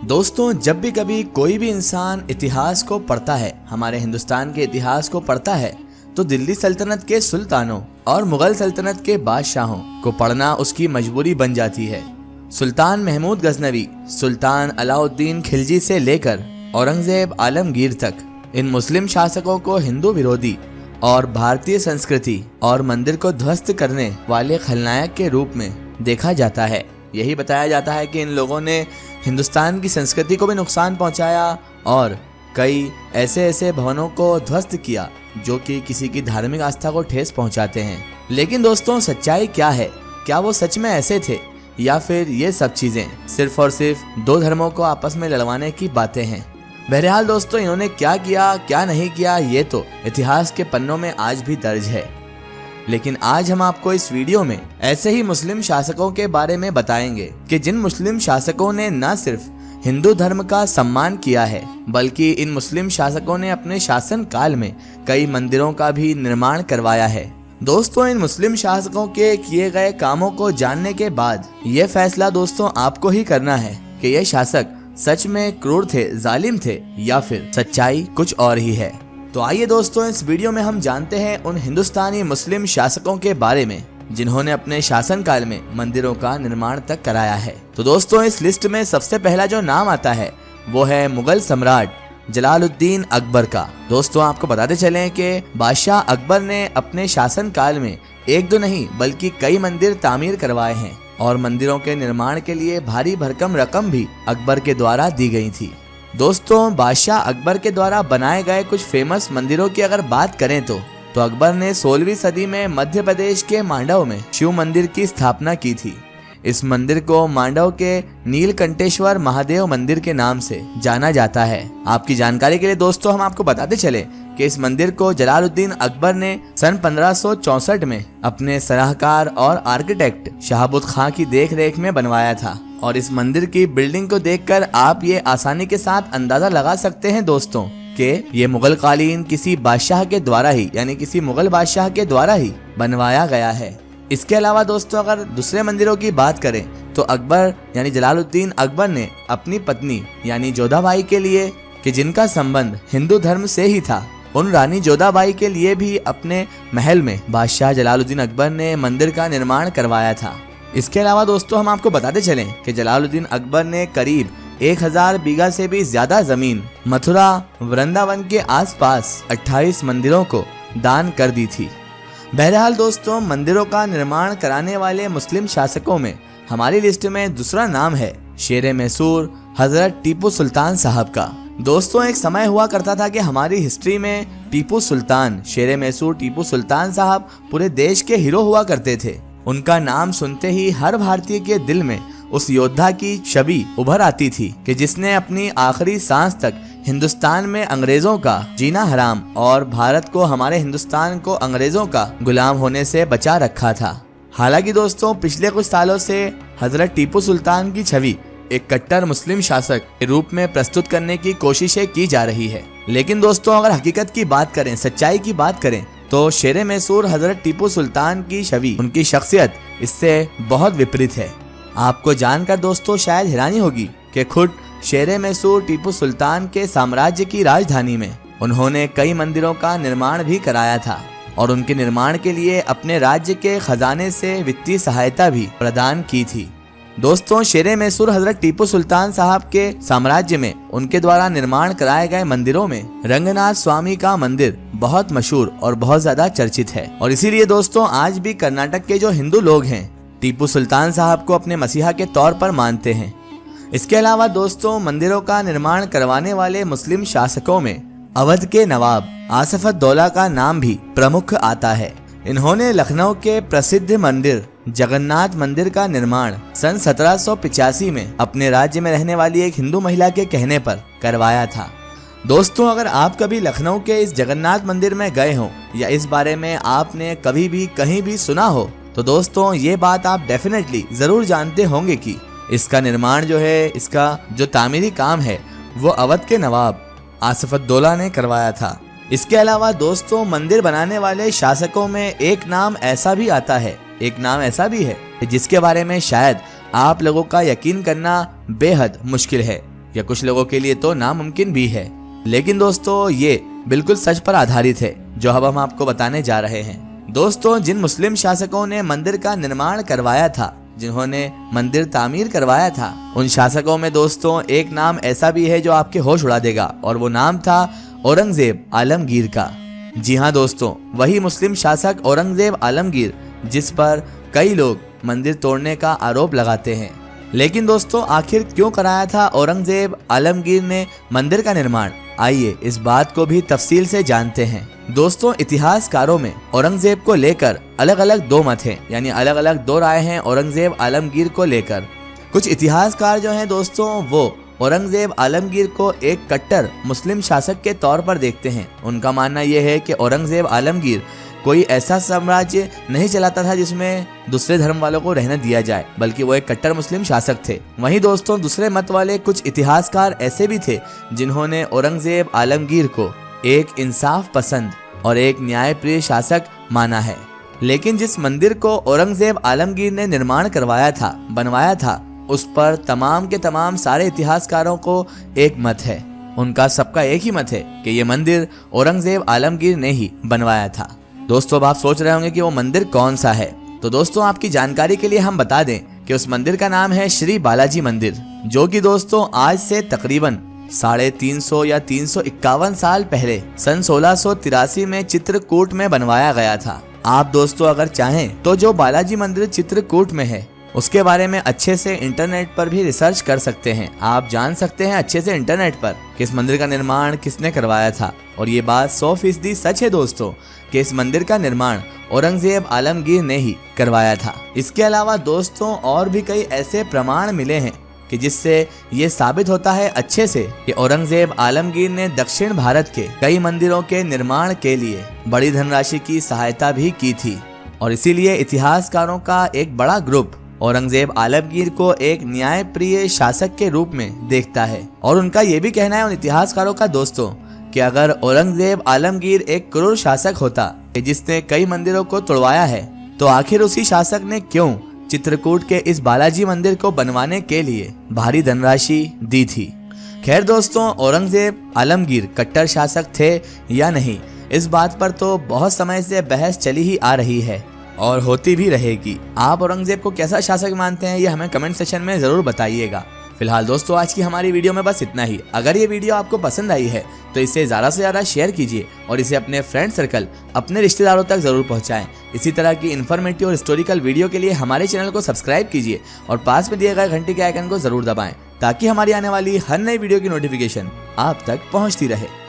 दोस्तों, जब भी कभी कोई भी इंसान इतिहास को पढ़ता है, हमारे हिंदुस्तान के इतिहास को पढ़ता है, तो दिल्ली सल्तनत के सुल्तानों और मुगल सल्तनत के बादशाहों को पढ़ना उसकी मजबूरी बन जाती है। सुल्तान महमूद गजनवी, सुल्तान अलाउद्दीन खिलजी से लेकर औरंगजेब आलमगीर तक इन मुस्लिम शासकों को हिंदू विरोधी और भारतीय संस्कृति और मंदिर को ध्वस्त करने वाले खलनायक के रूप में देखा जाता है। यही बताया जाता है कि इन लोगों ने हिंदुस्तान की संस्कृति को भी नुकसान पहुंचाया और कई ऐसे भवनों को ध्वस्त किया जो कि किसी की धार्मिक आस्था को ठेस पहुंचाते हैं। लेकिन दोस्तों, सच्चाई क्या है? क्या वो सच में ऐसे थे या फिर ये सब चीजें सिर्फ और सिर्फ दो धर्मों को आपस में लड़वाने की बातें हैं? बहरहाल दोस्तों, इन्होंने क्या किया क्या नहीं किया ये तो इतिहास के पन्नों में आज भी दर्ज है। लेकिन आज हम आपको इस वीडियो में ऐसे ही मुस्लिम शासकों के बारे में बताएंगे कि जिन मुस्लिम शासकों ने न सिर्फ हिंदू धर्म का सम्मान किया है, बल्कि इन मुस्लिम शासकों ने अपने शासन काल में कई मंदिरों का भी निर्माण करवाया है। दोस्तों, इन मुस्लिम शासकों के किए गए कामों को जानने के बाद ये फैसला दोस्तों आपको ही करना है कि ये शासक सच में क्रूर थे, जालिम थे या फिर सच्चाई कुछ और ही है। तो आइए दोस्तों, इस वीडियो में हम जानते हैं उन हिंदुस्तानी मुस्लिम शासकों के बारे में जिन्होंने अपने शासनकाल में मंदिरों का निर्माण तक कराया है। तो दोस्तों, इस लिस्ट में सबसे पहला जो नाम आता है वो है मुगल सम्राट जलालुद्दीन अकबर का। दोस्तों, आपको बताते चलें कि बादशाह अकबर ने अपने शासनकाल में एक दो नहीं बल्कि कई मंदिर तामीर करवाए हैं और मंदिरों के निर्माण के लिए भारी भरकम रकम भी अकबर के द्वारा दी गई थी। दोस्तों, बादशाह अकबर के द्वारा बनाए गए कुछ फेमस मंदिरों की अगर बात करें तो अकबर ने 16वीं सदी में मध्य प्रदेश के मांडव में शिव मंदिर की स्थापना की थी। इस मंदिर को मांडव के नीलकंठेश्वर महादेव मंदिर के नाम से जाना जाता है। आपकी जानकारी के लिए दोस्तों, हम आपको बताते चले कि इस मंदिर को जलालुद्दीन अकबर ने सन 1564 में अपने सलाहकार और आर्किटेक्ट शहाबुद खां की देखरेख में बनवाया था। और इस मंदिर की बिल्डिंग को देखकर आप ये आसानी के साथ अंदाजा लगा सकते हैं दोस्तों कि ये मुगल कालीन किसी बादशाह के द्वारा ही यानी किसी मुगल बादशाह के द्वारा ही बनवाया गया है। इसके अलावा दोस्तों, अगर दूसरे मंदिरों की बात करें तो अकबर यानी जलालुद्दीन अकबर ने अपनी पत्नी यानी जोधाबाई के लिए, कि जिनका संबंध हिंदू धर्म से ही था, उन रानी जोधाबाई के लिए भी अपने महल में बादशाह जलालुद्दीन अकबर ने मंदिर का निर्माण करवाया था। इसके अलावा दोस्तों, हम आपको बताते चलें कि जलालुद्दीन अकबर ने करीब 1000 बीघा से भी ज्यादा जमीन मथुरा वृंदावन के आसपास 28 मंदिरों को दान कर दी थी। बहरहाल दोस्तों, मंदिरों का निर्माण कराने वाले मुस्लिम शासकों में हमारी लिस्ट में दूसरा नाम है शेर मैसूर हजरत टीपू सुल्तान साहब का। दोस्तों, एक समय हुआ करता था कि हमारी हिस्ट्री में टीपू सुल्तान, शेर मैसूर टीपू सुल्तान साहब पूरे देश के हीरो हुआ करते थे। उनका नाम सुनते ही हर भारतीय के दिल में उस योद्धा की छवि उभर आती थी कि जिसने अपनी आखिरी सांस तक हिंदुस्तान में अंग्रेजों का जीना हराम और भारत को, हमारे हिंदुस्तान को अंग्रेजों का गुलाम होने से बचा रखा था। हालांकि दोस्तों, पिछले कुछ सालों से हजरत टीपू सुल्तान की छवि एक कट्टर मुस्लिम शासक के रूप में प्रस्तुत करने की कोशिशें की जा रही है। लेकिन दोस्तों, अगर हकीकत की बात करें, सच्चाई की बात करें तो शेर मैसूर हजरत टीपू सुल्तान की छवि, उनकी शख्सियत इससे बहुत विपरीत है। आपको जानकर दोस्तों शायद हैरानी होगी कि खुद शेर मैसूर टीपू सुल्तान के साम्राज्य की राजधानी में उन्होंने कई मंदिरों का निर्माण भी कराया था और उनके निर्माण के लिए अपने राज्य के खजाने से वित्तीय सहायता भी प्रदान की थी। दोस्तों, शेर मैसूर हजरत टीपू सुल्तान साहब के साम्राज्य में उनके द्वारा निर्माण कराए गए मंदिरों में रंगनाथ स्वामी का मंदिर बहुत मशहूर और बहुत ज्यादा चर्चित है। और इसीलिए दोस्तों, आज भी कर्नाटक के जो हिंदू लोग हैं टीपू सुल्तान साहब को अपने मसीहा के तौर पर मानते हैं। इसके अलावा दोस्तों, मंदिरों का निर्माण करवाने वाले मुस्लिम शासकों में अवध के नवाब आसफउद्दौला का नाम भी प्रमुख आता है। इन्होंने लखनऊ के प्रसिद्ध मंदिर जगन्नाथ मंदिर का निर्माण सन 1785 में अपने राज्य में रहने वाली एक हिंदू महिला के कहने पर करवाया था। दोस्तों, अगर आप कभी लखनऊ के इस जगन्नाथ मंदिर में गए हो या इस बारे में आपने कभी भी कहीं भी सुना हो तो दोस्तों, ये बात आप डेफिनेटली जरूर जानते होंगे कि इसका निर्माण जो है, इसका जो तामीरी काम है वो अवध के नवाब आसफउद्दौला ने करवाया था। इसके अलावा दोस्तों, मंदिर बनाने वाले शासकों में एक नाम ऐसा भी आता है, एक नाम ऐसा भी है जिसके बारे में शायद आप लोगों का यकीन करना बेहद मुश्किल है। या कुछ लोगों के लिए तो नामुमकिन भी है। लेकिन दोस्तों ये बिल्कुल सच पर आधारित है जो अब हम आपको बताने जा रहे हैं। दोस्तों, जिन मुस्लिम शासकों ने मंदिर का निर्माण करवाया था, जिन्होंने मंदिर तामीर करवाया था, उन शासकों में दोस्तों एक नाम ऐसा भी है जो आपके होश उड़ा देगा, और वो नाम था औरंगजेब आलमगीर का। जी हाँ दोस्तों, वही मुस्लिम शासक औरंगजेब आलमगीर जिस पर कई लोग मंदिर तोड़ने का आरोप लगाते हैं। लेकिन दोस्तों आखिर क्यों कराया था औरंगजेब आलमगीर ने मंदिर का निर्माण, आइए इस बात को भी तफसील से जानते हैं। दोस्तों, इतिहासकारों में औरंगजेब को लेकर अलग अलग दो मत हैं, यानी अलग अलग दो राय हैं औरंगजेब आलमगीर को लेकर। कुछ इतिहासकार जो हैं दोस्तों वो औरंगजेब आलमगीर को एक कट्टर मुस्लिम शासक के तौर पर देखते हैं। उनका मानना यह है कि औरंगजेब आलमगीर कोई ऐसा साम्राज्य नहीं चलाता था जिसमें दूसरे धर्म वालों को रहने दिया जाए, बल्कि वो एक कट्टर मुस्लिम शासक थे। वहीं दोस्तों दूसरे मत वाले कुछ इतिहासकार ऐसे भी थे जिन्होंने औरंगजेब आलमगीर को एक इंसाफ पसंद और एक न्यायप्रिय शासक माना है। लेकिन जिस मंदिर को औरंगजेब आलमगीर ने निर्माण करवाया था, बनवाया था, उस पर तमाम के तमाम सारे इतिहासकारों को एक मत है। उनका सबका एक ही मत है कि ये मंदिर औरंगजेब आलमगीर ने ही बनवाया था। दोस्तों, अब आप सोच रहे होंगे कि वो मंदिर कौन सा है, तो दोस्तों आपकी जानकारी के लिए हम बता दें कि उस मंदिर का नाम है श्री बालाजी मंदिर, जो कि दोस्तों आज से तकरीबन 350 या 351 साल पहले सन 1683 में चित्रकूट में बनवाया गया था। आप दोस्तों अगर चाहें तो जो बालाजी मंदिर चित्रकूट में है उसके बारे में अच्छे से इंटरनेट पर भी रिसर्च कर सकते हैं। आप जान सकते हैं अच्छे से इंटरनेट पर कि इस मंदिर का निर्माण किसने करवाया था। और ये बात 100% सच है दोस्तों कि इस मंदिर का निर्माण औरंगजेब आलमगीर ने ही करवाया था। इसके अलावा दोस्तों और भी कई ऐसे प्रमाण मिले हैं कि जिससे ये साबित होता है अच्छे से कि औरंगजेब आलमगीर ने दक्षिण भारत के कई मंदिरों के निर्माण के लिए बड़ी धनराशि की सहायता भी की थी। और इसीलिए इतिहासकारों का एक बड़ा ग्रुप औरंगजेब आलमगीर को एक न्यायप्रिय शासक के रूप में देखता है। और उनका ये भी कहना है उन इतिहासकारों का दोस्तों कि अगर औरंगजेब आलमगीर एक क्रूर शासक होता जिसने कई मंदिरों को तोड़वाया है, तो आखिर उसी शासक ने क्यों चित्रकूट के इस बालाजी मंदिर को बनवाने के लिए भारी धनराशि दी थी। खैर दोस्तों, औरंगजेब आलमगीर कट्टर शासक थे या नहीं, इस बात पर तो बहुत समय से बहस चली ही आ रही है और होती भी रहेगी। आप औरंगजेब को कैसा शासक मानते हैं ये हमें कमेंट सेक्शन में जरूर बताइएगा। फिलहाल दोस्तों आज की हमारी वीडियो में बस इतना ही। अगर ये वीडियो आपको पसंद आई है तो इसे ज़्यादा से ज़्यादा शेयर कीजिए और इसे अपने फ्रेंड सर्कल, अपने रिश्तेदारों तक ज़रूर पहुंचाएं। इसी तरह की इन्फॉर्मेटिव और हिस्टोरिकल वीडियो के लिए हमारे चैनल को सब्सक्राइब कीजिए और पास में दिए गए घंटी के आइकन को ज़रूर दबाएं ताकि हमारी आने वाली हर नई वीडियो की नोटिफिकेशन आप तक पहुँचती रहे।